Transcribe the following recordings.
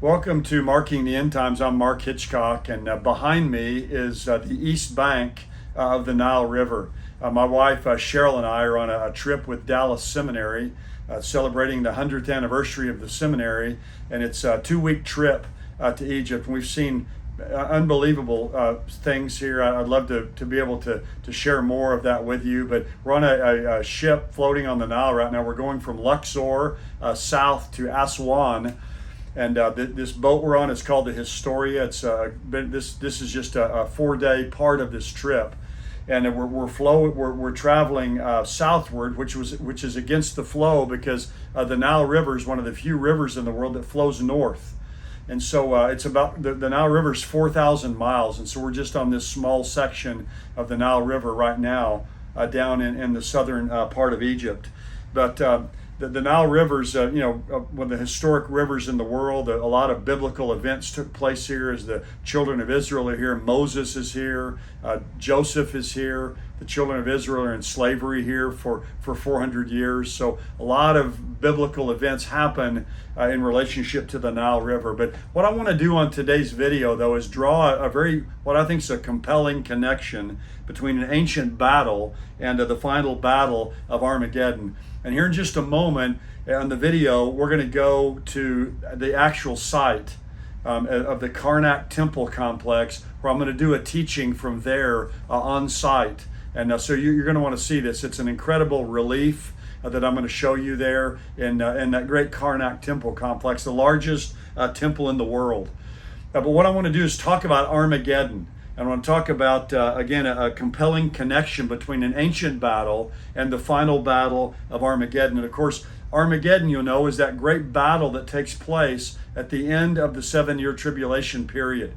Welcome to Marking the End Times. I'm Mark Hitchcock, and behind me is the east bank of the Nile River. My wife Cheryl and I are on a trip with Dallas Seminary, celebrating the 100th anniversary of the seminary, and it's a 2-week trip to Egypt. And we've seen unbelievable things here. I'd love to be able to share more of that with you, but we're on a ship floating on the Nile right now. We're going from Luxor south to Aswan. And this boat we're on is called the Historia. It's this is just a 4-day part of this trip, and we're traveling southward, which is against the flow because the Nile River is one of the few rivers in the world that flows north, and so it's about the Nile River is 4,000 miles, and so we're just on this small section of the Nile River right now, down in the southern part of Egypt, but. The Nile River's, one of the historic rivers in the world. A lot of biblical events took place here as the children of Israel are here. Moses is here. Joseph is here. The children of Israel are in slavery here for 400 years. So a lot of biblical events happen in relationship to the Nile River. But what I want to do on today's video, though, is draw what I think is a compelling connection between an ancient battle and the final battle of Armageddon. And here in just a moment on the video, we're going to go to the actual site of the Karnak Temple complex, where I'm going to do a teaching from there on site. And so you're going to want to see this. It's an incredible relief that I'm going to show you there in that great Karnak Temple complex, the largest temple in the world. But what I want to do is talk about Armageddon. I want to talk about, again, a compelling connection between an ancient battle and the final battle of Armageddon. And of course, Armageddon, is that great battle that takes place at the end of the 7-year tribulation period.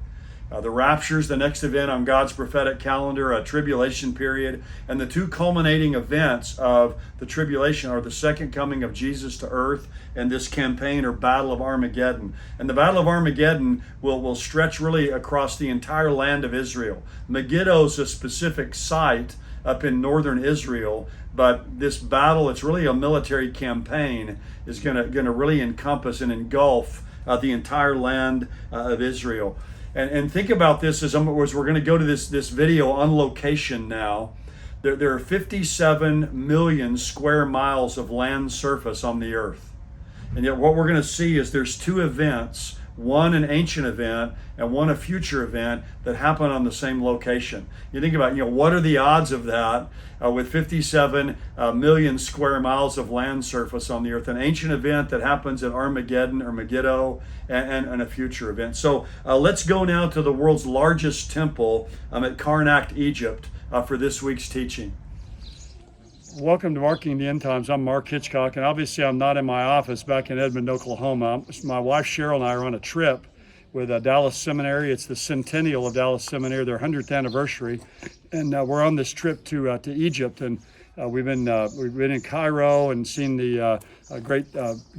The rapture is the next event on God's prophetic calendar, a tribulation period, and the two culminating events of the tribulation are the second coming of Jesus to earth and this campaign or battle of Armageddon. And the battle of Armageddon will stretch really across the entire land of Israel. Megiddo is a specific site up in northern Israel, but this battle, it's really a military campaign, is going to really encompass and engulf the entire land of Israel. And think about this as we're going to go to this video on location now. There are 57 million square miles of land surface on the earth. And yet what we're going to see is there's two events, one an ancient event and one a future event that happen on the same location. You think about, what are the odds of that with 57 million square miles of land surface on the earth, an ancient event that happens at Armageddon or Megiddo, and a future event. So let's go now to the world's largest temple at Karnak, Egypt, for this week's teaching. Welcome to Marking the End Times. I'm Mark Hitchcock, and obviously I'm not in my office back in Edmond, Oklahoma. My wife Cheryl and I are on a trip with Dallas Seminary. It's the centennial of Dallas Seminary, their 100th anniversary, and we're on this trip to Egypt. And we've been in Cairo and seen the great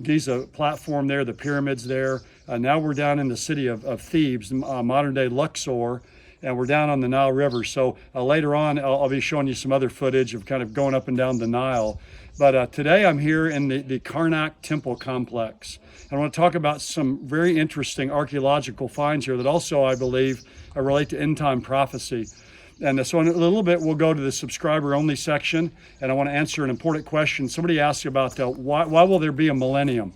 Giza platform there, the pyramids there. Now we're down in the city of Thebes, modern-day Luxor. And we're down on the Nile River. So later on, I'll be showing you some other footage of kind of going up and down the Nile. But today I'm here in the Karnak Temple complex. I want to talk about some very interesting archaeological finds here that also, I believe, relate to end-time prophecy. And so in a little bit, we'll go to the subscriber-only section, and I want to answer an important question. Somebody asked about why will there be a millennium?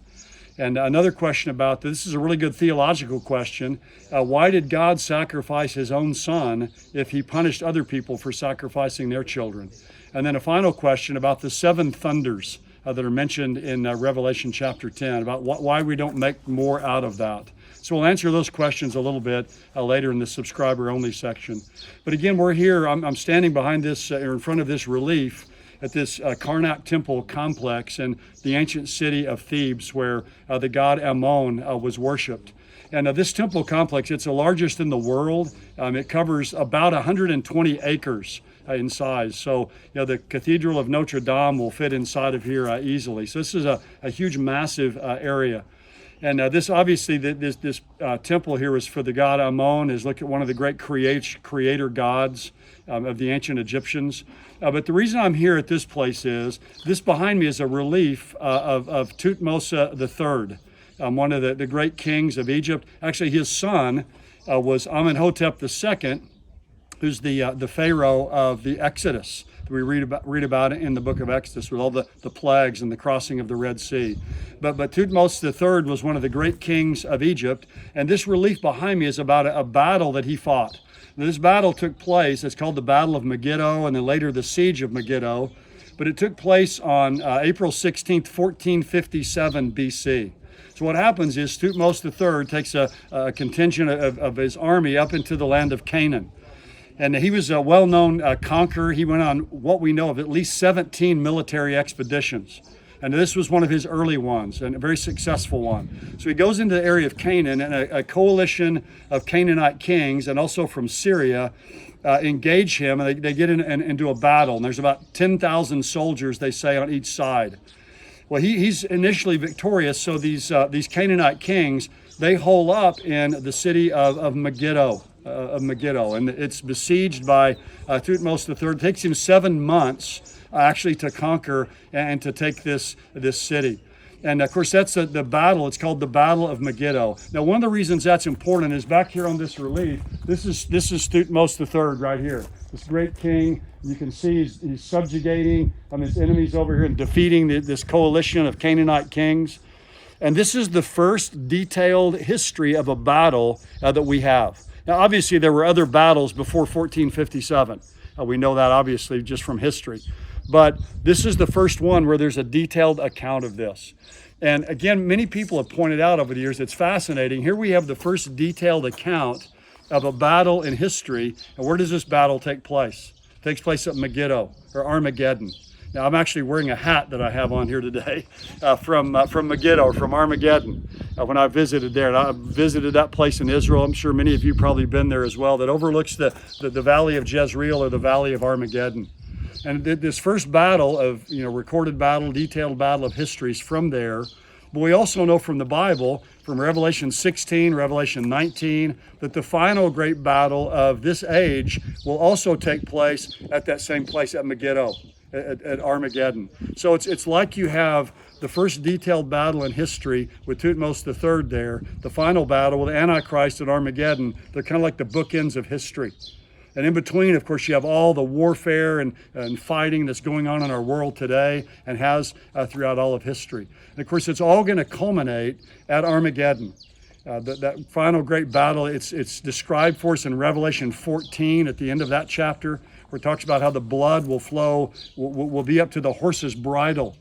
And another question about this is a really good theological question. Why did God sacrifice his own son if he punished other people for sacrificing their children? And then a final question about the 7 thunders that are mentioned in Revelation chapter 10, about why we don't make more out of that. So we'll answer those questions a little bit later in the subscriber-only section. But again, we're here. I'm standing behind this, or in front of this relief at this Karnak Temple complex in the ancient city of Thebes, where the god Ammon was worshipped. And this temple complex, it's the largest in the world. It covers about 120 acres in size. So, the Cathedral of Notre Dame will fit inside of here easily. So this is a huge, massive area. And this obviously, this temple here is for the god Ammon, is look at one of the great creator gods of the ancient Egyptians. But the reason I'm here at this place is, this behind me is a relief of Thutmose III. one of the great kings of Egypt. Actually, his son was Amenhotep II, who's the Pharaoh of the Exodus. We read about it in the book of Exodus with all the plagues and the crossing of the Red Sea. But Thutmose III was one of the great kings of Egypt, and this relief behind me is about a battle that he fought. Now, this battle took place, it's called the Battle of Megiddo, and then later the Siege of Megiddo, but it took place on April 16th, 1457 BC. So what happens is Thutmose III takes a contingent of his army up into the land of Canaan. And he was a well-known conqueror. He went on what we know of at least 17 military expeditions. And this was one of his early ones, and a very successful one. So he goes into the area of Canaan, and a coalition of Canaanite kings, and also from Syria, engage him, and they get into a battle. And there's about 10,000 soldiers, they say, on each side. Well, he's initially victorious, so these Canaanite kings, they hole up in the city of Megiddo. And it's besieged by Thutmose III. It takes him 7 months actually to conquer and to take this city. And of course, that's the battle. It's called the Battle of Megiddo. Now, one of the reasons that's important is back here on this relief. This is Thutmose III right here. This great king. You can see he's subjugating his enemies over here and defeating this coalition of Canaanite kings. And this is the first detailed history of a battle that we have. Now, obviously, there were other battles before 1457. We know that, obviously, just from history. But this is the first one where there's a detailed account of this. And again, many people have pointed out over the years, it's fascinating. Here we have the first detailed account of a battle in history. And where does this battle take place? It takes place at Megiddo, or Armageddon. Now, I'm actually wearing a hat that I have on here today from Megiddo, or from Armageddon, when I visited there. And I visited that place in Israel. I'm sure many of you probably been there as well, that overlooks the valley of Jezreel, or the valley of Armageddon. And this first battle of, recorded battle, detailed battle of history is from there. But we also know from the Bible, from Revelation 16, Revelation 19, that the final great battle of this age will also take place at that same place at Megiddo. At Armageddon. So it's like you have the first detailed battle in history with Thutmose III there, the final battle with Antichrist at Armageddon. They're kind of like the bookends of history. And in between, of course, you have all the warfare and fighting that's going on in our world today and has throughout all of history. And of course, it's all going to culminate at Armageddon. That final great battle, it's described for us in Revelation 14 at the end of that chapter, where it talks about how the blood will flow, will be up to the horse's bridle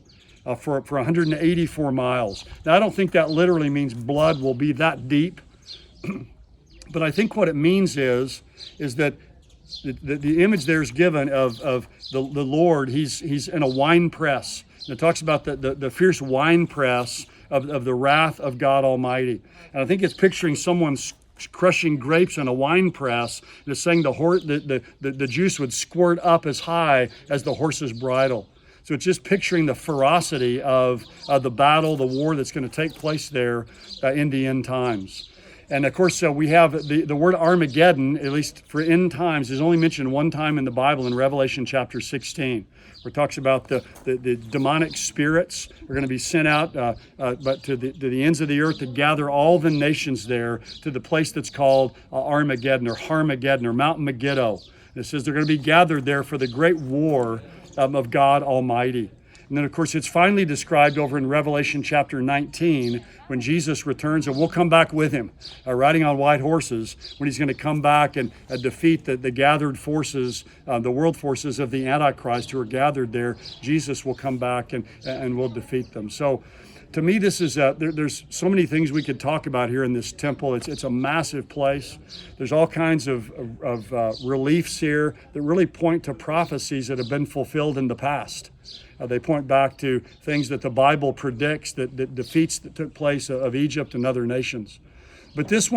for 184 miles. Now, I don't think that literally means blood will be that deep, but I think what it means is that the image there is given of the Lord. He's in a wine press. And it talks about the fierce wine press of the wrath of God Almighty. And I think it's picturing someone crushing grapes in a wine press, and it's saying the juice would squirt up as high as the horse's bridle. So it's just picturing the ferocity of the battle, the war that's going to take place there in the end times. And of course, we have the word Armageddon, at least for end times, is only mentioned one time in the Bible in Revelation chapter 16, where it talks about the demonic spirits are going to be sent out but to the ends of the earth to gather all the nations there to the place that's called Armageddon, or Harmageddon, or Mount Megiddo. And it says they're going to be gathered there for the great war of God Almighty. And then, of course, it's finally described over in Revelation chapter 19 when Jesus returns, and we'll come back with him, riding on white horses, when he's going to come back and defeat the gathered forces, the world forces of the Antichrist who are gathered there. Jesus will come back and will defeat them. So to me, this is there's so many things we could talk about here in this temple. It's a massive place. There's all kinds of reliefs here that really point to prophecies that have been fulfilled in the past. They point back to things that the Bible predicts, that defeats that took place of Egypt and other nations. But this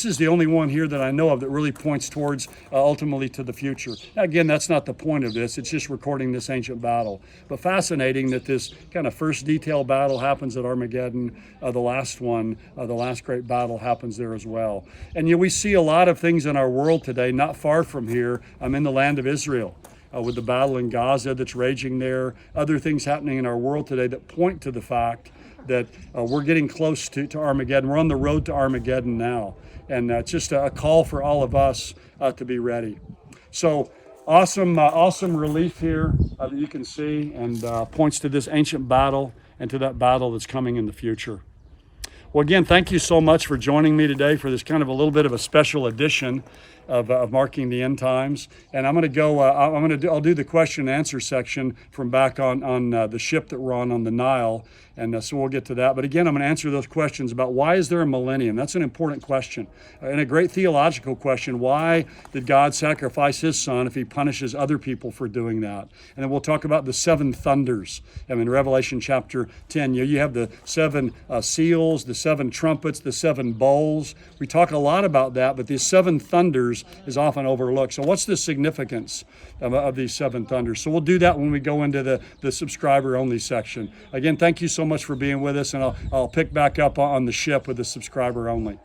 is the only one here that I know of that really points towards ultimately to the future. Now, again, that's not the point of this. It's just recording this ancient battle. But fascinating that this kind of first detailed battle happens at Armageddon. The last one, the last great battle happens there as well. And we see a lot of things in our world today, not far from here. I'm in the land of Israel. With the battle in Gaza that's raging there, other things happening in our world today that point to the fact that we're getting close to Armageddon. We're on the road to Armageddon now. And it's just a call for all of us to be ready. So awesome relief here that you can see, and points to this ancient battle and to that battle that's coming in the future. Well, again, thank you so much for joining me today for this kind of a little bit of a special edition of Marking the End Times. And I'm going to go. I'll do the question and answer section from back on the ship that we're on the Nile, and so we'll get to that. But again, I'm going to answer those questions about why is there a millennium? That's an important question and a great theological question. Why did God sacrifice His Son if He punishes other people for doing that? And then we'll talk about the seven thunders. In Revelation chapter 10, you have the seven seals, the seven trumpets, the seven bowls. We talk a lot about that, but these seven thunders is often overlooked. So what's the significance of these seven thunders? So we'll do that when we go into the subscriber only section. Again, thank you so much for being with us, and I'll pick back up on the ship with the subscriber only.